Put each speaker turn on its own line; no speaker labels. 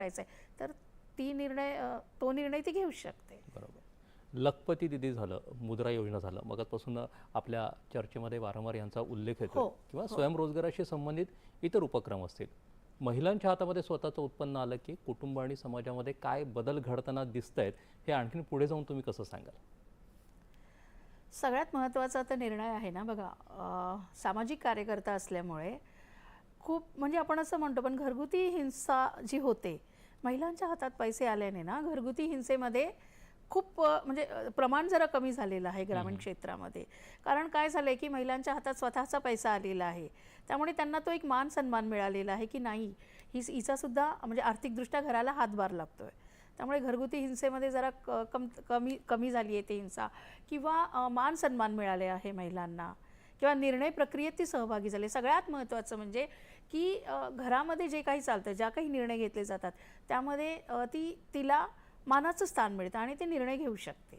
करायचं आहे तर तो निर्णय ती घेऊ शकते.
बरोबर. लखपती दिदी झालं, मुद्रा योजना झालं, मगाचपासून आपल्या चर्चेमध्ये वारंवार यांचा उल्लेख येतो किंवा स्वयंरोजगाराशी संबंधित इतर उपक्रम असतील. महिलांच्या हातामध्ये स्वतःचं उत्पन्न आलं की कुटुंब आणि समाजामध्ये काय बदल घडताना दिसत आहेत हे आणखीन पुढे जाऊन तुम्ही कसं सांगाल?
सगळ्यात महत्त्वाचा तर निर्णय आहे ना बघा, सामाजिक कार्यकर्ता असल्यामुळे खूप म्हणजे आपण असं म्हणतो, पण घरगुती हिंसा जी होते, महिलांच्या हातात पैसे आल्याने ना घरगुती हिंसेमध्ये खूप म्हणजे प्रमाण जरा कमी झालेलं आहे ग्रामीण क्षेत्रामध्ये. कारण काय झालंय की महिलांच्या हातात स्वतःचा पैसा आलेला आहे, त्यामुळे त्यांना तो एक मान सन्मान मिळालेला आहे की नाही हिचा सुद्धा म्हणजे आर्थिकदृष्ट्या घराला हातभार लागतोय. त्यामुळे घरगुती हिंसेमध्ये जरा कमी झाली आहे ती हिंसा, किंवा मान सन्मान मिळाले आहे महिलांना, किंवा निर्णय प्रक्रियेत ती सहभागी झाले. सगळ्यात महत्त्वाचं म्हणजे की घरामध्ये जे काही चालतं, ज्या काही निर्णय घेतले जातात त्यामध्ये तिला मानाचं स्थान मिळतं आणि ते निर्णय घेऊ शकते.